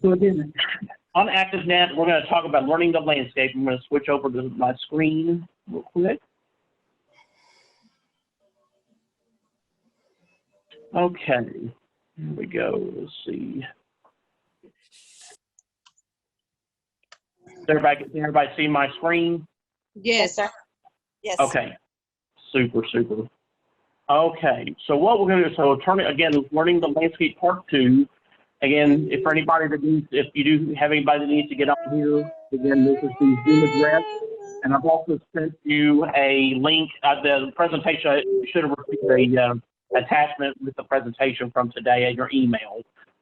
So again, on ActiveNet, we're going to talk about learning the landscape. I'm going to switch over to my screen real quick. Okay, here we go. Let's see. Can everybody see my screen? Yes, sir. Yes. Okay, super, super. Okay, so what we're going to do, so learning the landscape part 2. Again, if you do have anybody that needs to get on here, again, this is the Zoom address. And I've also sent you a link. The presentation, you should have received a attachment with the presentation from today at your email.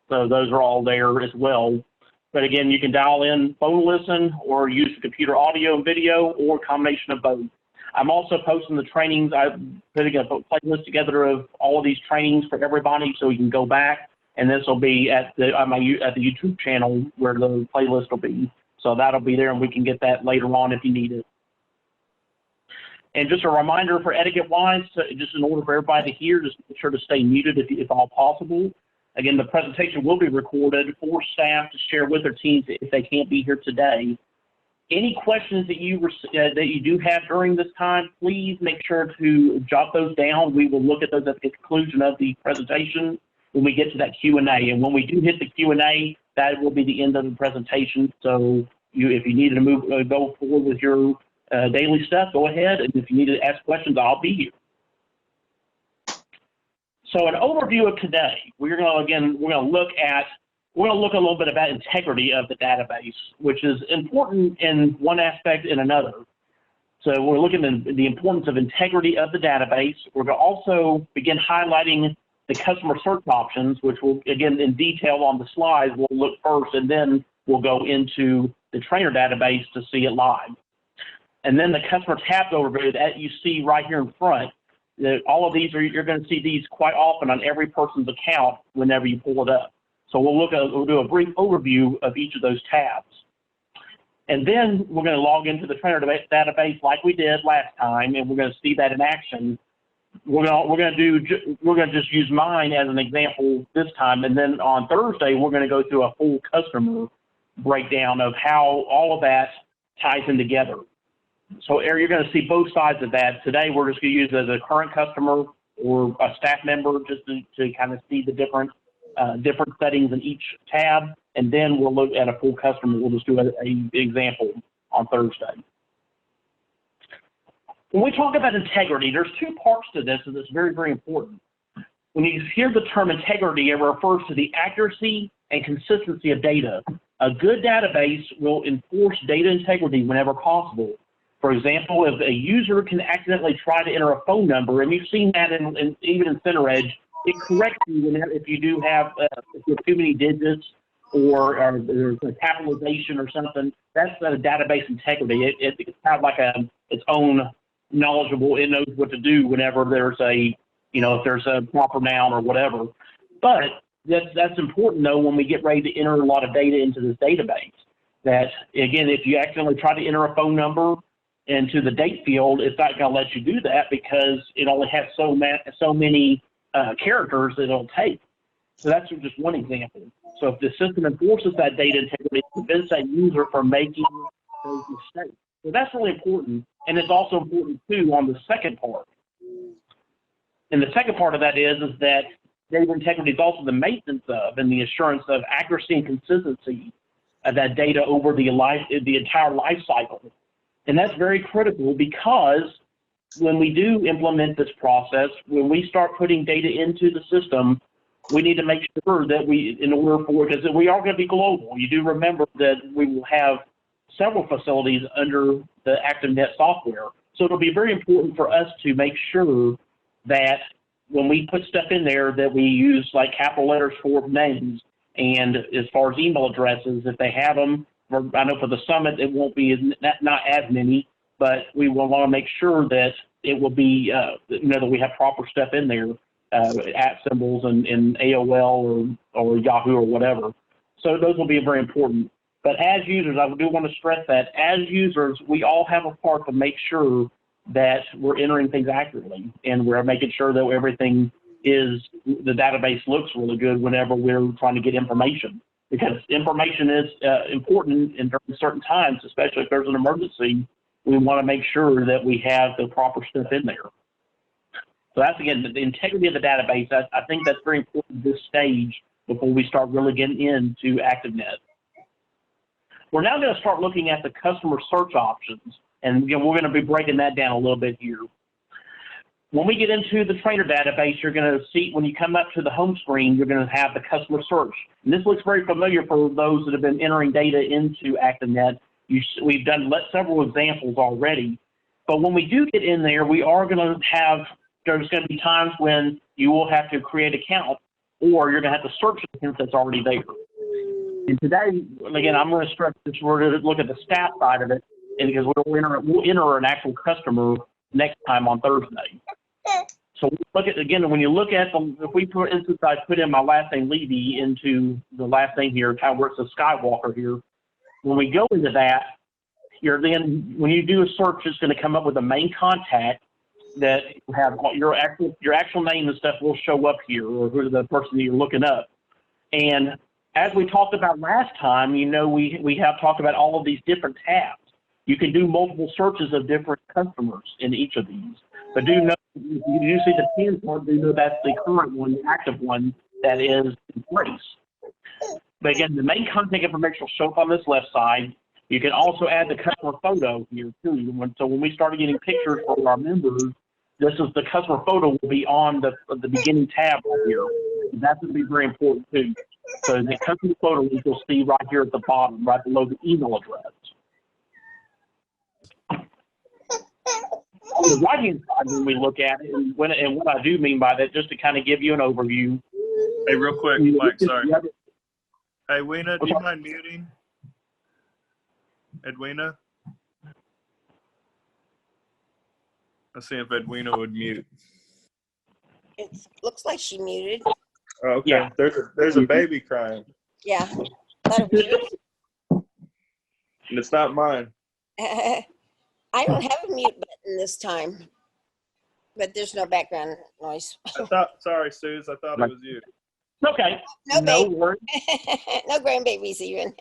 So those are all there as well. But again, you can dial in, phone listen, or use computer audio and video, or a combination of both. I'm also posting the trainings. I'm putting a playlist together of all of these trainings for everybody, so you can go back. And this will be at the YouTube channel where the playlist will be. So that'll be there, and we can get that later on if you need it. And just a reminder for etiquette-wise, just in order for everybody to hear, just make sure to stay muted if all possible. Again, the presentation will be recorded for staff to share with their teams if they can't be here today. Any questions that you do have during this time, please make sure to jot those down. We will look at those at the conclusion of the presentation when we get to that Q&A. And when we do hit the Q&A, that will be the end of the presentation. So if you needed to go forward with your daily stuff, go ahead. And if you need to ask questions, I'll be here. So an overview of today, we're going to look a little bit about integrity of the database, which is important in one aspect and another. So we're looking at the importance of integrity of the database. We're going to also begin highlighting the customer search options, which will, again, in detail on the slides, we'll look first, and then we'll go into the trainer database to see it live. And then the customer tabs overview that you see right here in front. All of these you're going to see these quite often on every person's account whenever you pull it up. So we'll do a brief overview of each of those tabs. And then we're going to log into the trainer database like we did last time, and we're going to see that in action. We're going to just use mine as an example this time, and then on Thursday we're going to go through a full customer breakdown of how all of that ties in together. So you're going to see both sides of that. Today we're just going to use it as a current customer or a staff member just to kind of see the different settings in each tab, and then we'll look at a full customer. We'll just do an example on Thursday. When we talk about integrity, there's 2 parts to this, and it's very, very important. When you hear the term integrity, it refers to the accuracy and consistency of data. A good database will enforce data integrity whenever possible. For example, if a user can accidentally try to enter a phone number, and you've seen that even in CenterEdge, it corrects you if you do have too many digits or there's a capitalization or something. That's a database integrity. It's kind of like its own knowledgeable. It knows what to do whenever there's if there's a proper noun or whatever. But that's important though when we get ready to enter a lot of data into this database. That again, if you accidentally try to enter a phone number into the date field, it's not going to let you do that because it only has so many characters that it'll take. So that's just one example. So if the system enforces that data integrity, it prevents that user from making those mistakes. So that's really important, and it's also important too on the second part. And the second part of that is that data integrity is also the maintenance of and the assurance of accuracy and consistency of that data over the entire life cycle. And that's very critical because when we do implement this process, when we start putting data into the system, we need to make sure that because we are going to be global. You do remember that we will have several facilities under the ActiveNET software. So it'll be very important for us to make sure that when we put stuff in there that we use like capital letters for names, and as far as email addresses, if they have them, I know for the summit it won't be not as many, but we will want to make sure that it will be that we have proper stuff in there, at symbols and AOL or Yahoo or whatever. So those will be very important. But as users, I do want to stress that as users, we all have a part to make sure that we're entering things accurately and we're making sure that everything the database looks really good whenever we're trying to get information. because information is important in certain times, especially if there's an emergency. We want to make sure that we have the proper stuff in there. So that's, again, the integrity of the database. I think that's very important at this stage before we start really getting into ActiveNet. We're now going to start looking at the customer search options, and again, we're going to be breaking that down a little bit here. When we get into the trainer database, you're going to see, when you come up to the home screen, you're going to have the customer search. And this looks very familiar for those that have been entering data into ActiveNet. We've done several examples already. But when we do get in there, we are going to have, there's going to be times when you will have to create an account, or you're going to have to search an account that's already there. And today, again, I'm going to stress this, we're going to look at the staff side of it, and because we'll enter an actual customer next time on Thursday. So look at, again, when you look at if we for instance, I put in my last name Levy into the last name here, kind of where it says Skywalker here. When we go into that, then when you do a search, it's going to come up with a main contact that you have your actual name and stuff will show up here, or who the person that you're looking up. And as we talked about last time, you know, we have talked about all of these different tabs. You can do multiple searches of different customers in each of these. But do know, you do see the pin part, do know that's the current one, the active one that is in place. But again, the main contact information will show up on this left side. You can also add the customer photo here too. So when we start getting pictures for our members, this is the customer photo will be on the beginning tab right here. That's going to be very important too. So the customer photo you'll see right here at the bottom, right below the email address. On the right-hand side, when we look at it, and what I do mean by that, just to kind of give you an overview. Hey, real quick, Mike, sorry. Hey, Weena, do you mind muting? Edwina? Let's see if Edwina would mute. It looks like she muted. Oh, okay. Yeah. There's a baby crying. Yeah. Let her mute. And it's not mine. I don't have a mute button this time, but there's no background noise. Sorry, Suze, I thought it was you. Okay. No worries. No grandbabies even.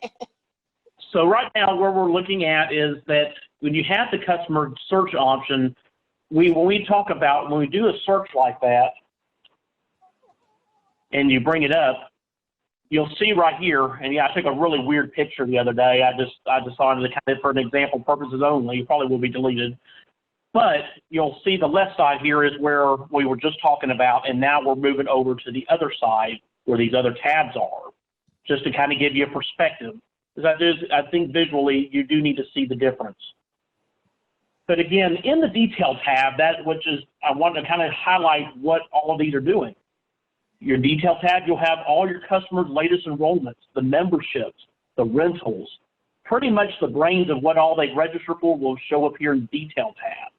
So right now, where we're looking at is that when you have the customer search option, when we do a search like that, and you bring it up, you'll see right here, and yeah, I took a really weird picture the other day. I just saw it kind of for an example purposes only. It probably will be deleted. But you'll see the left side here is where we were just talking about, and now we're moving over to the other side where these other tabs are, just to kind of give you a perspective. Because I think visually you do need to see the difference. But again, in the detail tab, I want to kind of highlight what all of these are doing. Your detail tab, you'll have all your customers' latest enrollments, the memberships, the rentals, pretty much the brains of what all they register for will show up here in the detail tab.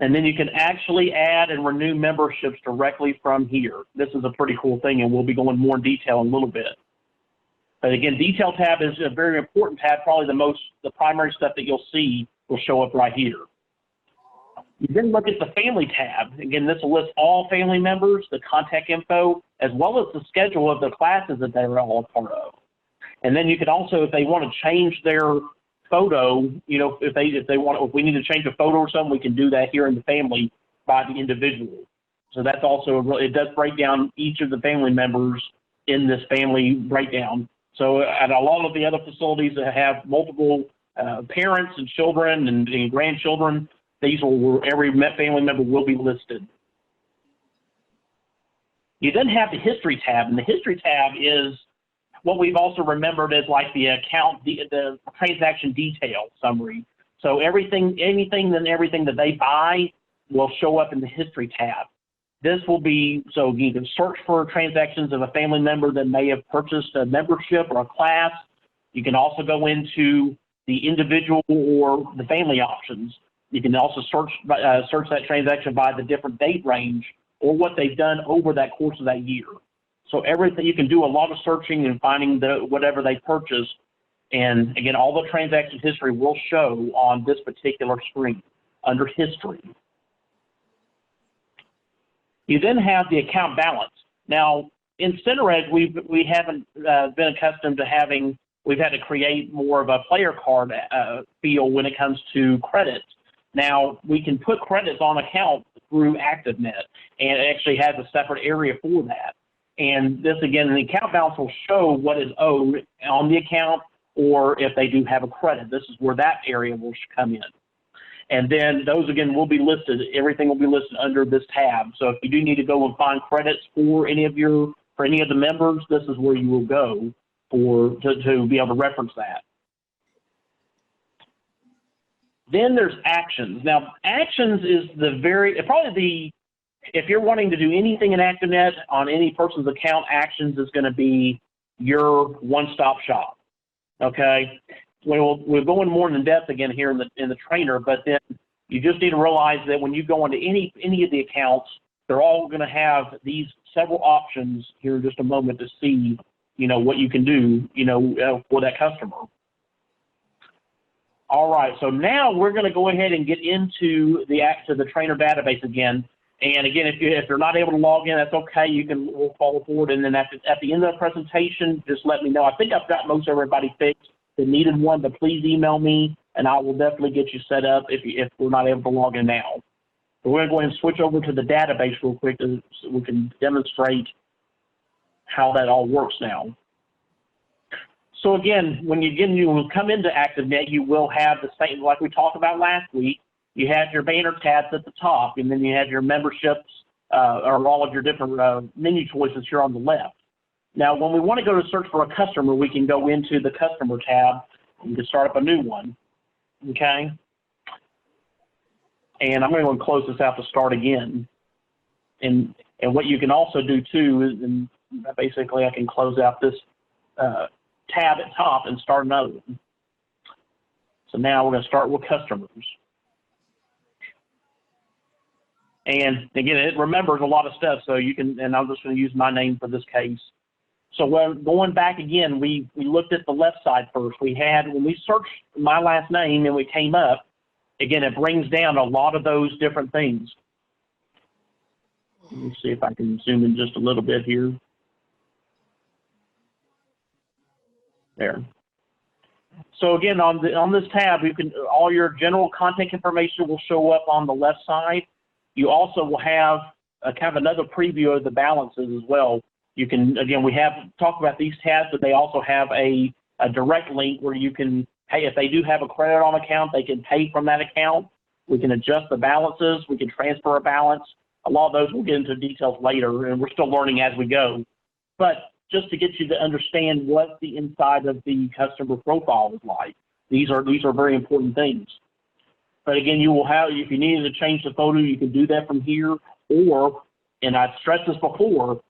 And then you can actually add and renew memberships directly from here. This is a pretty cool thing, and we'll be going more in detail in a little bit. But again, detail tab is a very important tab. Probably the primary stuff that you'll see will show up right here. You then look at the family tab. Again, this will list all family members, the contact info, as well as the schedule of the classes that they're all a part of. And then you can also, if they want to change their photo, you know, if we need to change a photo or something, we can do that here in the family by the individual. So that's also, it does break down each of the family members in this family breakdown. So at a lot of the other facilities that have multiple parents and children and grandchildren, every family member will be listed. You then have the history tab, and the history tab is what we've also remembered as like the account, the transaction detail summary. So anything that they buy will show up in the history tab. This will be, so you can search for transactions of a family member that may have purchased a membership or a class. You can also go into the individual or the family options. You can also search that transaction by the different date range or what they've done over that course of that year. So everything, you can do a lot of searching and finding whatever they purchased. And again, all the transaction history will show on this particular screen under history. You then have the account balance. Now, in CenterEdge, we haven't been accustomed to having, we've had to create more of a player card feel when it comes to credits. Now, we can put credits on account through ActiveNet, and it actually has a separate area for that. And this, again, the account balance will show what is owed on the account, or if they do have a credit. This is where that area will come in. And then those, again, will be listed. Everything will be listed under this tab. So if you do need to go and find credits for any of the members, this is where you will go to be able to reference that. Then there's actions. Now, actions is if you're wanting to do anything in ActiveNet on any person's account, actions is going to be your one-stop shop. Okay, we're going more in depth again here in the trainer, but then you just need to realize that when you go into any of the accounts, they're all going to have these several options here in just a moment to see, what you can do, for that customer. All right, so now we're going to go ahead and get into the trainer database again. And again, if you're not able to log in, that's okay. We'll follow forward, and then at the end of the presentation, just let me know. I think I've got most everybody fixed that needed one, but please email me, and I will definitely get you set up if we're not able to log in now. So we're going to go ahead and switch over to the database real quick so we can demonstrate how that all works now. So again, when you will come into ActiveNet, you will have the same, like we talked about last week. You have your banner tabs at the top, and then you have your memberships or all of your different menu choices here on the left. Now, when we want to go to search for a customer, we can go into the customer tab and can start up a new one. Okay. And I'm going to close this out to start again. And what you can also do too is, and basically I can close out this tab at top and start another one. So now we're going to start with customers. And again, it remembers a lot of stuff, so you can, and I'm just going to use my name for this case. So when going back again, we looked at the left side first. When we searched my last name and we came up, again, it brings down a lot of those different things. Let me see if I can zoom in just a little bit here. There. So again, on this tab, all your general contact information will show up on the left side. You also will have kind of another preview of the balances as well. You can, again, we have talked about these tabs, but they also have a direct link where you can pay. If they do have a credit on account, they can pay from that account. We can adjust the balances. We can transfer a balance. A lot of those we'll get into details later, and we're still learning as we go. But just to get you to understand what the inside of the customer profile is like, these are very important things. But again, you will have, if you needed to change the photo, you can do that from here. Or, and I've stressed this before,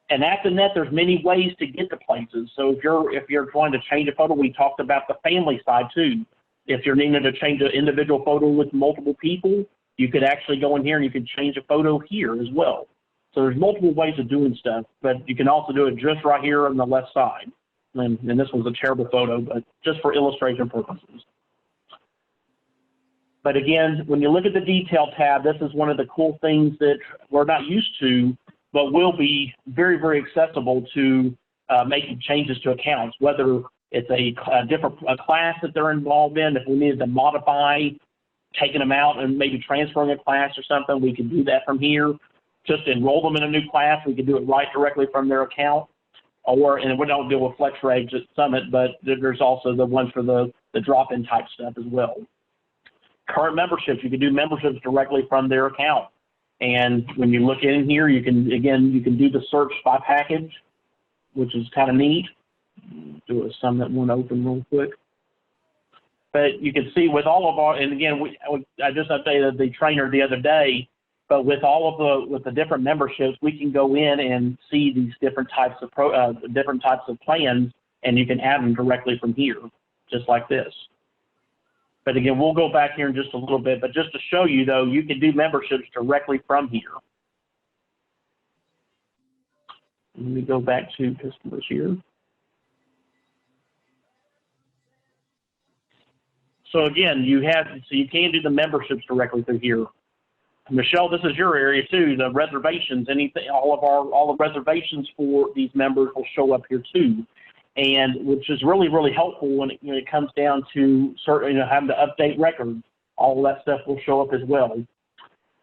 in ActiveNet, there's many ways to get to places. So if you're trying to change a photo, we talked about the family side too. If you're needing to change an individual photo with multiple people, you could actually go in here and you can change a photo here as well. So there's multiple ways of doing stuff, but you can also do it just right here on the left side. And this was a terrible photo, but just for illustration purposes. But again, when you look at the detail tab, this is one of the cool things that we're not used to, but will be very, very accessible to making changes to accounts, whether it's a class that they're involved in. If we needed to modify, taking them out and maybe transferring a class or something, we can do that from here. Just enroll them in a new class, we can do it right directly from their account. And we don't deal with FlexRegs at Summit, but there's also the ones for the drop-in type stuff as well. Current memberships, you can do memberships directly from their account. And when you look in here, you can do the search by package, which is kind of neat. Do a Summit one open real quick. But you can see with all of our, and again, I just updated the trainer the other day, but with all of the different memberships, we can go in and see these different types of plans, and you can add them directly from here, just like this. But again, we'll go back here in just a little bit, but just to show you though, you can do memberships directly from here. Let me go back to customers here. So again, you can do the memberships directly through here. Michelle, this is your area too. The reservations, anything, all the reservations for these members will show up here too, and which is really, really helpful when it comes down to certain, having to update records. All of that stuff will show up as well.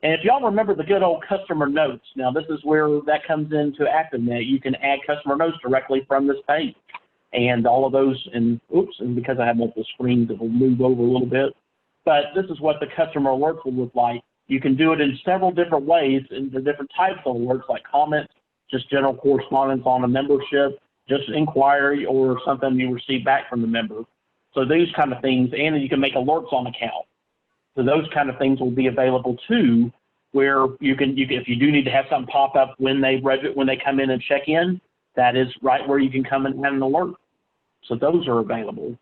And if y'all remember the good old customer notes, now this is where that comes into ActiveNet. You can add customer notes directly from this page, and all of those. And because I have multiple screens, it will move over a little bit. But this is what the customer alerts will look like. You can do it in several different ways, in the different types of alerts, like comments, just general correspondence on a membership, just inquiry, or something you receive back from the member. So those kind of things, and you can make alerts on account. So those kind of things will be available too, where you can if you do need to have something pop up when they come in and check in, that is right where you can come and have an alert. So those are available.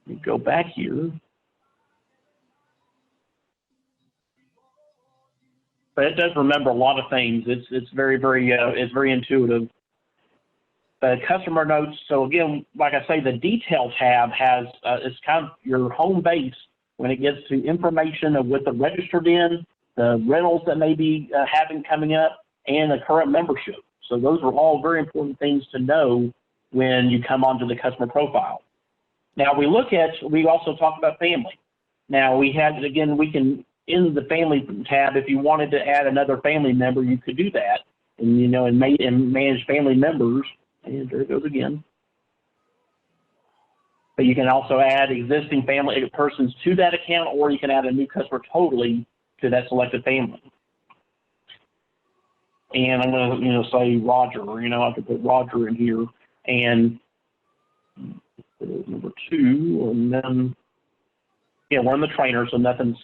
You go back here. But it does remember a lot of things. It's very intuitive. The customer notes. So again, like I say, the detail tab has it's kind of your home base when it gets to information of what the registered in, the rentals that may be coming up, and the current membership. So those are all very important things to know when you come onto the customer profile. Now we also talk about family. Now we can, in the family tab, if you wanted to add another family member, you could do that, and and manage family members. And there it goes again. But you can also add existing family persons to that account, or you can add a new customer totally to that selected family. And I'm going to say Roger. I could put Roger in here, and number 2, and then we're in the trainer, so nothing's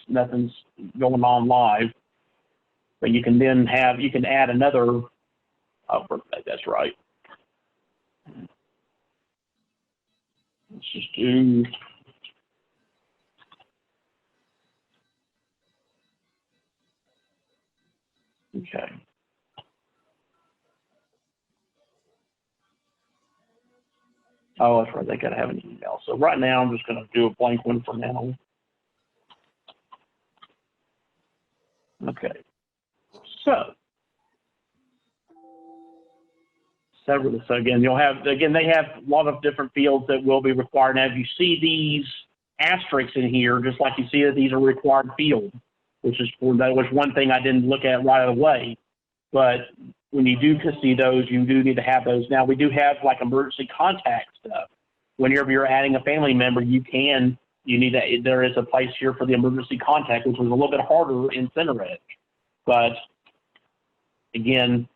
going on live. But you can then add another. Oh, that's right. Let's just do. Okay. Oh, that's right. They got to have an email. So right now, I'm just going to do a blank one for now. Okay. So again, they have a lot of different fields that will be required. Now, if you see these asterisks in here, just like you see that these are required fields, that was one thing I didn't look at right away. But when you do see those, you do need to have those. Now, we do have like emergency contact stuff. Whenever you're adding a family member, there is a place here for the emergency contact, which was a little bit harder in CenterEdge. But again,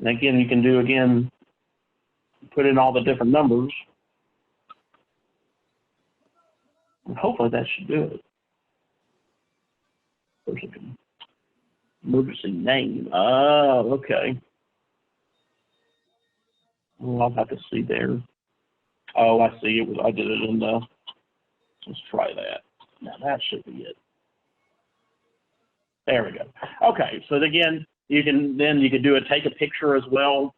you can put in all the different numbers. And hopefully that should do it. Emergency name. Oh, okay. Well, I'll have to see there. Oh, I see. I did it in the. Let's try that. Now that should be it. There we go. Okay. So again, you can take a picture as well.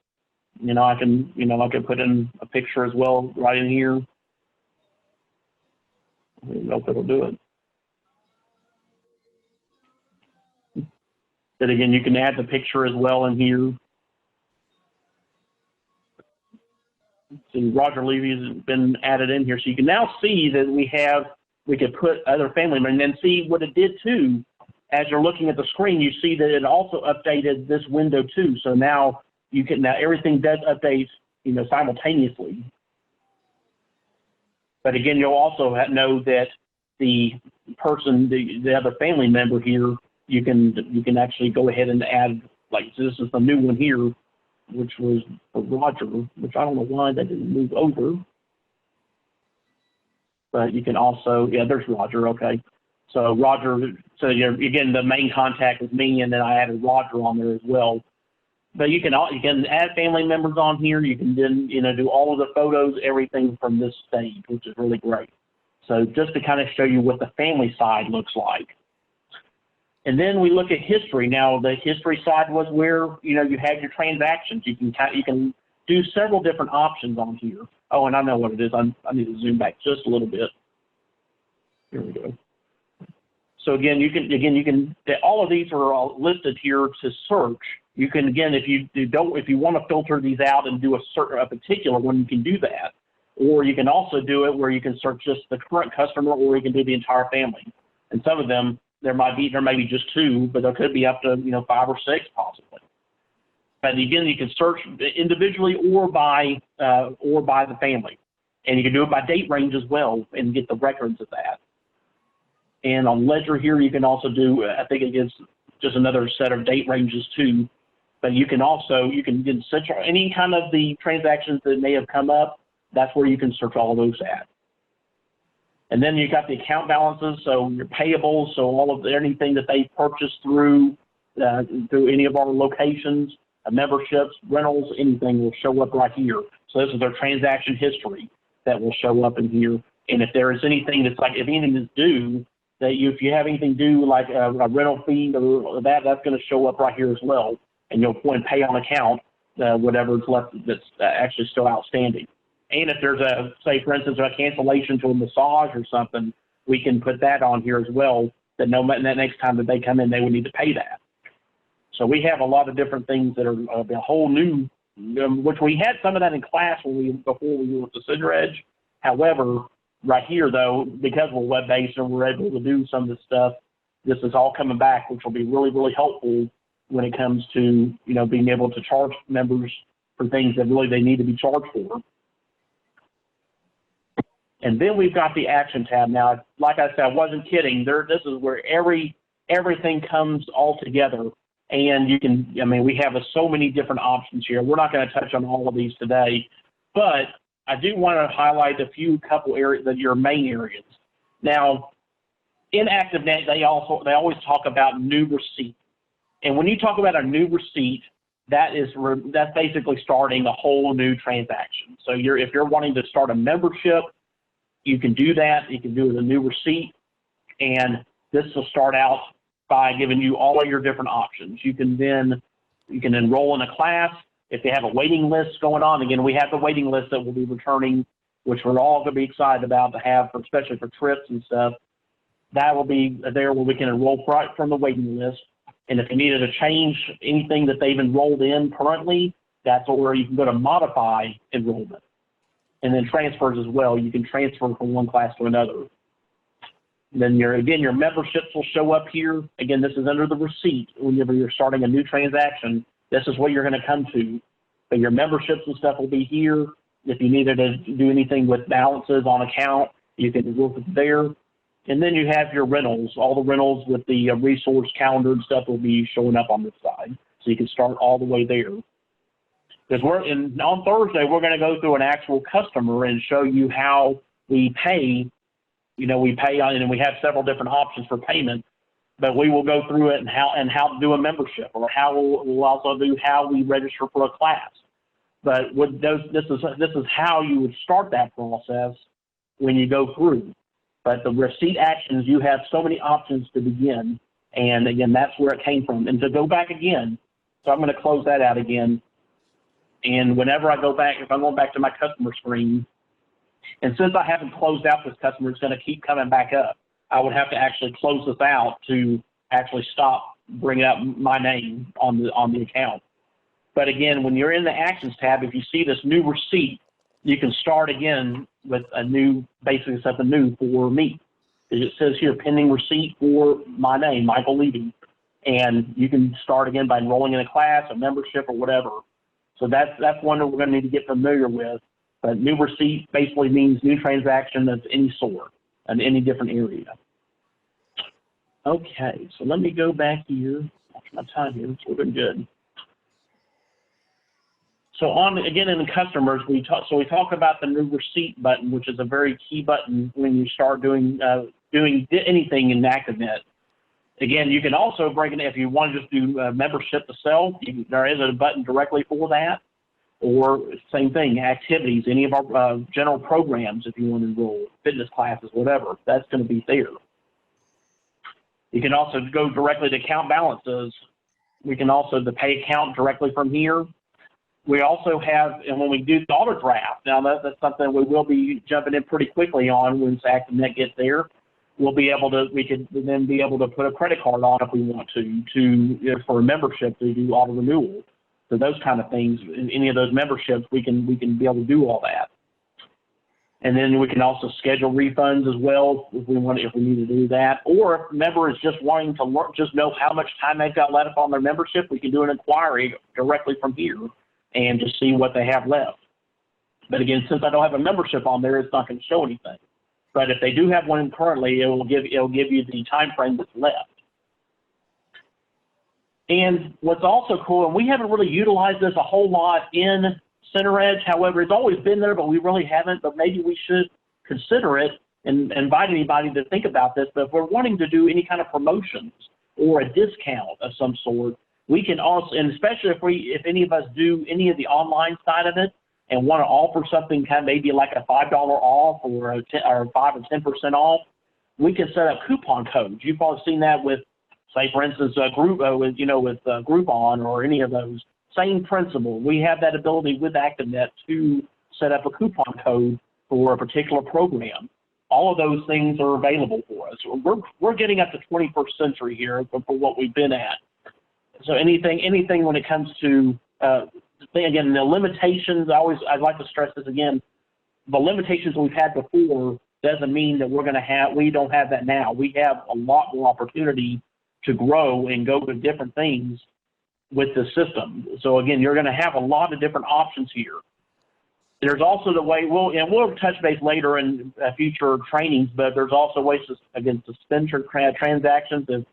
I can put in a picture as well right in here. I don't know if it'll do it. But again, you can add the picture as well in here. See, Roger Levy has been added in here. So you can now see that we could put other family members, and then see what it did too. As you're looking at the screen, you see that it also updated this window too. So now everything does update, simultaneously. But again, you'll also know that the person, the other family member here, you can actually go ahead and add, like, so this is the new one here, which was Roger, which I don't know why that didn't move over. But you can also, there's Roger, okay. So again, the main contact was me, and then I added Roger on there as well. But you can add family members on here. You can then, do all of the photos, everything from this stage, which is really great. So just to kind of show you what the family side looks like. And then we look at history. Now, the history side was where, you had your transactions. You can do several different options on here. Oh, and I know what it is. I need to zoom back just a little bit. Here we go. So again, you can all of these are all listed here to search. You can, again, if you want to filter these out and do a particular one, you can do that. Or you can also do it where you can search just the current customer, or you can do the entire family. And some of them, there may be just 2, but there could be up to 5 or 6 possibly. But again, you can search individually or by the family, and you can do it by date range as well and get the records of that. And on Ledger here, you can also do, I think it gives just another set of date ranges too. But you can search any kind of the transactions that may have come up. That's where you can search all of those at. And then you got the account balances, so your payables, so all of anything that they purchased through any of our locations, memberships, rentals, anything will show up right here. So this is their transaction history that will show up in here. And if there is anything that's like, if anything is due, if you have anything due, like a rental fee or that's going to show up right here as well. And you'll point pay on account, whatever is left that's actually still outstanding. And if there's say for instance, a cancellation to a massage or something, we can put that on here as well, that that next time that they come in, they would need to pay that. So we have a lot of different things that are a whole new, which we had some of that in class before we were at the Center Edge. However, right here, though, because we're web-based and we're able to do some of this stuff, this is all coming back, which will be really, really helpful when it comes to, being able to charge members for things that really they need to be charged for. And then we've got the Action tab. Now, like I said, I wasn't kidding. This is where everything comes all together. And you can, we have so many different options here. We're not going to touch on all of these today, but I do want to highlight couple areas that your main areas. Now, in ActiveNet, they always talk about new receipt. And when you talk about a new receipt, that's basically starting a whole new transaction. So if you're wanting to start a membership, you can do that. You can do it with a new receipt, and this will start out by giving you all of your different options. You can enroll in a class. If they have a waiting list going on, again, we have the waiting list that will be returning, which we're all going to be excited about to have, especially for trips and stuff. That will be there where we can enroll right from the waiting list. And if you needed to change anything that they've enrolled in currently, that's where you can go to modify enrollment. And then transfers as well. You can transfer from one class to another. Then your memberships will show up here. Again, this is under the receipt. Whenever you're starting a new transaction, this is what you're going to come to. But your memberships and stuff will be here. If you needed to do anything with balances on account, you can work it there. And then you have your rentals. All the rentals with the resource calendar and stuff will be showing up on this side. So you can start all the way there. Because on Thursday, we're going to go through an actual customer and show you how we pay. We pay on, and we have several different options for payment. But we will go through it and how to do a membership, or we'll also do how we register for a class. But this is how you would start that process when you go through. But the receipt actions, you have so many options to begin, and again, that's where it came from. And to go back again, so I'm going to close that out again. And whenever I go back, if I'm going back to my customer screen, and since I haven't closed out this customer, it's going to keep coming back up. I would have to actually close this out to actually stop bringing up my name on the account. But again, when you're in the Actions tab, if you see this new receipt, you can start again with basically something new for me. It says here, pending receipt for my name, Michael Levy. And you can start again by enrolling in a class, a membership, or whatever. So that's one that we're going to need to get familiar with. But new receipt basically means new transaction of any sort in any different area. Okay, so let me go back here. Watch my time here. It's looking good. So again in the customers, we talk about the new receipt button, which is a very key button when you start doing anything in ActiveNet. Again, you can also break it if you want to just do membership to sell. There is a button directly for that, or same thing, activities, any of our general programs if you want to enroll, fitness classes, whatever. That's going to be there. You can also go directly to account balances. We can also the pay account directly from here. We also have, and when we do the auto draft, now that's something we will be jumping in pretty quickly on once ActiveNet gets there. We'll be able to, we could then be able to put a credit card on if we want to for a membership to do auto renewal. So those kind of things, in any of those memberships, we can be able to do all that. And then we can also schedule refunds as well if we need to do that. Or if a member is just wanting to just know how much time they've got left on their membership, we can do an inquiry directly from here and just see what they have left. But again, since I don't have a membership on there, it's not going to show anything. But if they do have one currently, it'll give you the time frame that's left. And what's also cool, and we haven't really utilized this a whole lot in Center Edge. However, it's always been there, but we really haven't. But maybe we should consider it and invite anybody to think about this. But if we're wanting to do any kind of promotions or a discount of some sort, we can also, and especially if any of us do any of the online side of it and want to offer something kind of maybe like a $5 off or a 5 or 10% off, we can set up coupon codes. You've probably seen that with, say, for instance, with Groupon or any of those. Same principle. We have that ability with ActiveNet to set up a coupon code for a particular program. All of those things are available for us. We're getting up to 21st century here for what we've been at. So anything when it comes to again, the limitations, I'd like to stress this again, the limitations we've had before doesn't mean that we don't have that now. We have a lot more opportunity to grow and go to different things with the system. So again, you're going to have a lot of different options here. There's also the way, we'll touch base later in future trainings, but there's also ways to, again, suspend transactions. If,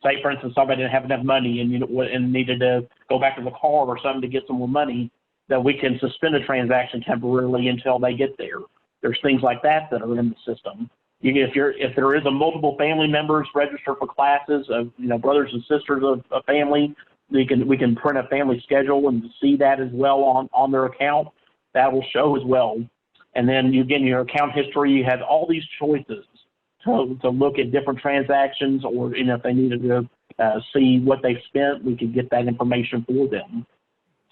say, for instance, somebody didn't have enough money and needed to go back to the car or something to get some more money, that we can suspend a transaction temporarily until they get there. There's things like that that are in the system. If there is a multiple family members register for classes of brothers and sisters of a family, we can print a family schedule and see that as well on their account. That will show as well. And then again, your account history, you have all these choices to look at different transactions, or if they needed to see what they've spent, we can get that information for them.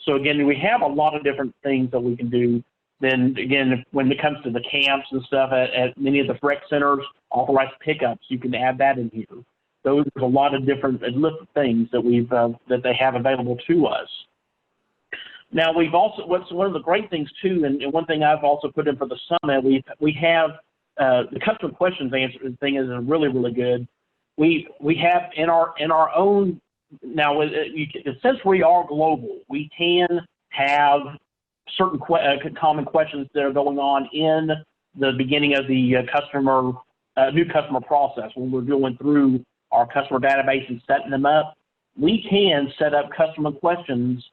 So again, we have a lot of different things that we can do. Then again, when it comes to the camps and stuff at many of the rec centers, authorized pickups, you can add that in here. There's a lot of different things that that they have available to us. Now we've also, what's one of the great things too, and one thing I've also put in for the summit, we have the custom questions answer thing is really, really good. We have in our own, now since we are global, we can have certain common questions that are going on in the beginning of the new customer process. When we're going through our customer database and setting them up, we can set up customer questions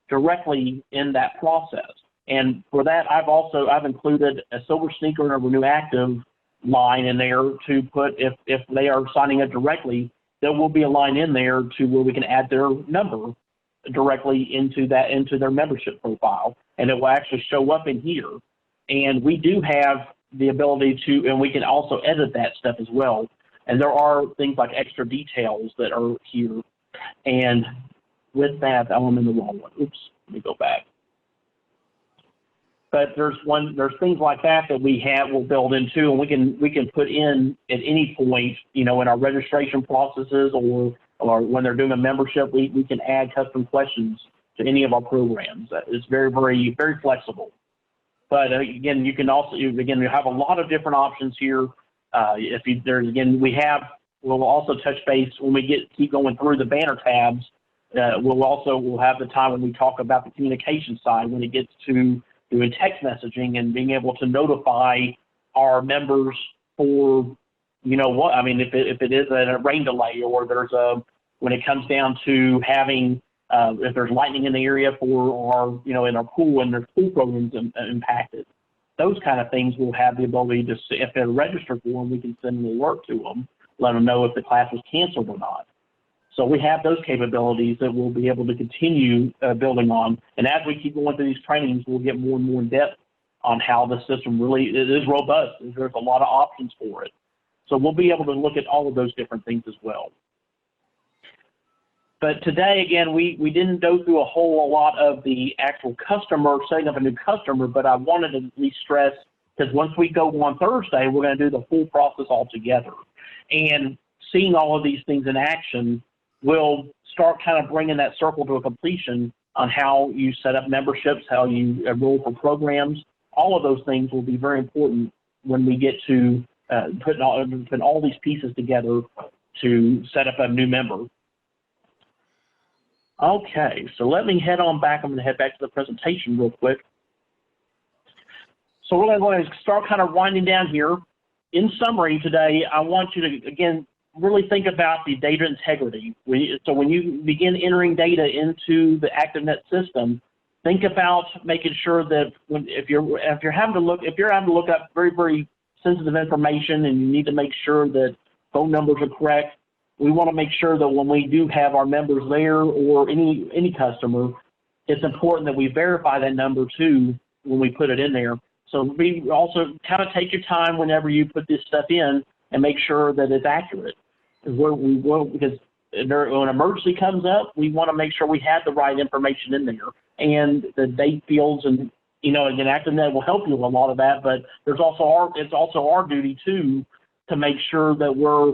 directly in that process. And for that, I've included a Silver Sneaker and a Renew Active line in there to put, if they are signing up directly, there will be a line in there to where we can add their number directly into their membership profile, and it will actually show up in here. And we do have the ability to, and we can also edit that stuff as well. And there are things like extra details that are here. And with that, I'm in the wrong one. Oops, let me go back. But there's things like that we'll build into, and we can put in at any point, in our registration processes or when they're doing a membership, we can add custom questions to any of our programs. It's very, very, very flexible. But again, you can also, you have a lot of different options here. We'll also touch base when we keep going through the banner tabs. We'll have the time when we talk about the communication side, when it gets to doing text messaging and being able to notify our members for, if it is a rain delay, or when it comes down to having, if there's lightning in the area for our, in our pool, and there's pool programs impacted. Those kind of things we'll have the ability to see. If they're registered for them, we can send an alert to them, let them know if the class was canceled or not. So we have those capabilities that we'll be able to continue building on. And as we keep going through these trainings, we'll get more and more in depth on how the system it is robust. There's a lot of options for it. So we'll be able to look at all of those different things as well. But today, again, we didn't go through a whole lot of the actual customer, setting up a new customer, but I wanted to at least stress, because once we go on Thursday, we're going to do the full process all together. And seeing all of these things in action will start kind of bringing that circle to a completion on how you set up memberships, how you enroll for programs. All of those things will be very important when we get to putting all these pieces together to set up a new member. Okay, so let me head on back. I'm going to head back to the presentation real quick. So we're going to start kind of winding down here. In summary today, I want you to, again, really think about the data integrity. So when you begin entering data into the ActiveNET system, think about making sure that if you're having to look up very, very sensitive information and you need to make sure that phone numbers are correct, we want to make sure that when we do have our members there or any customer, it's important that we verify that number too when we put it in there. So we also kind of take your time whenever you put this stuff in and make sure that it's accurate. Because when an emergency comes up, we want to make sure we have the right information in there and the date fields, and again, ActiveNet will help you with a lot of that. But it's also our duty too to make sure that we're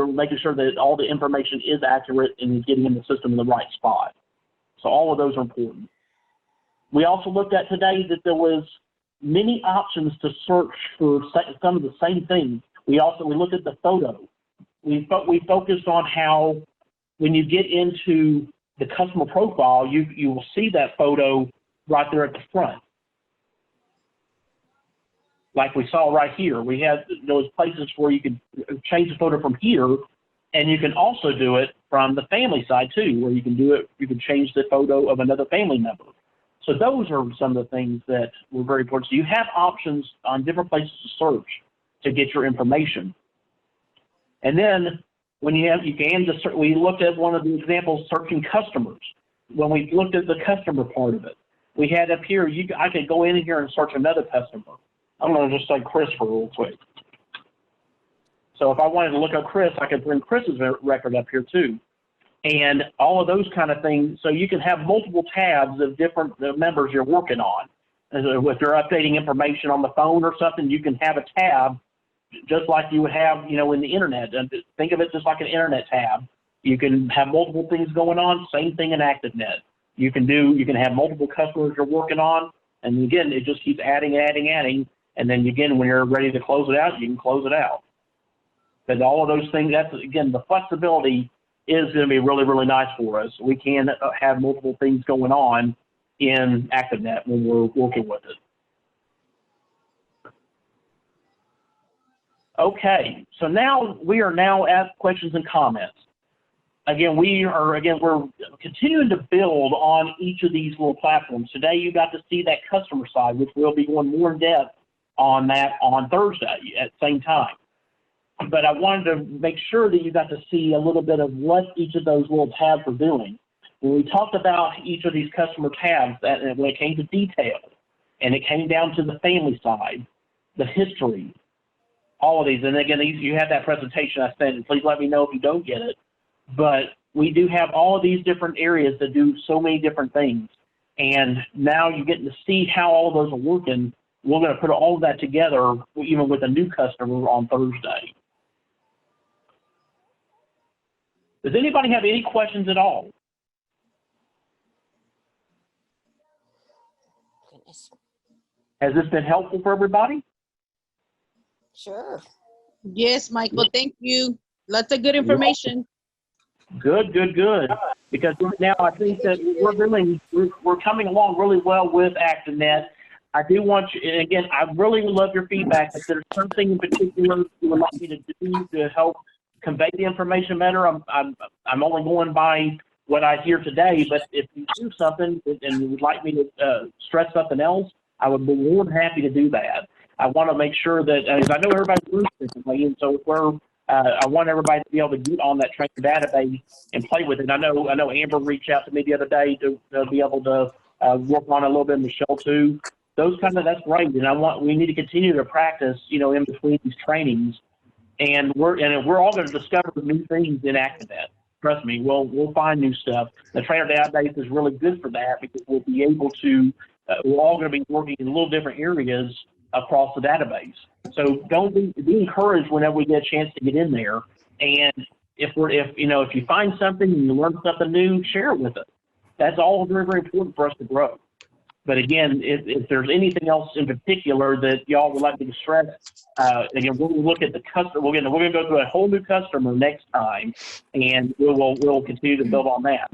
making sure that all the information is accurate and getting in the system in the right spot. So all of those are important. We also looked at today that there was many options to search for some of the same things. We looked at the photo. We focused on how when you get into the customer profile, you will see that photo right there at the front. Like we saw right here, we had those places where you could change the photo from here, and you can also do it from the family side too, where you can do it. You can change the photo of another family member. So those are some of the things that were very important. So you have options on different places to search to get your information. And then when we looked at one of the examples, searching customers. When we looked at the customer part of it, we had up here, I could go in here and search another customer. I'm going to just say Christopher real quick. So if I wanted to look up Chris, I could bring Chris's record up here too. And all of those kind of things. So you can have multiple tabs of different members you're working on. If you're updating information on the phone or something, you can have a tab just like you would have, in the internet. And think of it just like an internet tab. You can have multiple things going on. Same thing in ActiveNet. You can have multiple customers you're working on. And again, it just keeps adding. And then again, when you're ready to close it out, you can close it out. But all of those things, that's, again, the flexibility is going to be really, really nice for us. We can have multiple things going on in ActiveNet when we're working with it. Okay, so now we are at questions and comments. Again, we're continuing to build on each of these little platforms. Today you got to see that customer side, which we'll be going more in depth on that on Thursday at the same time. But I wanted to make sure that you got to see a little bit of what each of those little tabs are doing. When we talked about each of these customer tabs, when it came to detail, and it came down to the family side, the history, all of these. And again, you had that presentation I sent, and please let me know if you don't get it. But we do have all of these different areas that do so many different things. And now you're getting to see how all of those are working. We're going to put all of that together, even with a new customer on Thursday. Does anybody have any questions at all? Goodness. Has this been helpful for everybody? Sure. Yes, Michael, thank you. Lots of good information. Good. Because right now I think that we're coming along really well with ActiveNet. I do want you, and again, I really would love your feedback. If there's something in particular you would like me to do to help convey the information better, I'm only going by what I hear today. But if you do something and you would like me to stress something else, I would be more than happy to do that. I want to make sure that, as I know everybody learns differently, and so I want everybody to be able to get on that trainer database and play with it. I know Amber reached out to me the other day to be able to work on a little bit, Michelle too. That's great, and we need to continue to practice, in between these trainings, and we're all going to discover new things in ActiveNet. Trust me, we'll find new stuff. The trainer database is really good for that because we'll be able to. We're all going to be working in little different areas across the database. So don't be encouraged whenever we get a chance to get in there. And if you find something and you learn something new, share it with us. That's all very, very important for us to grow. But again, if there's anything else in particular that y'all would like me to stress, again, we'll look at the customer. We're going to go through a whole new customer next time, and we'll continue to build on that.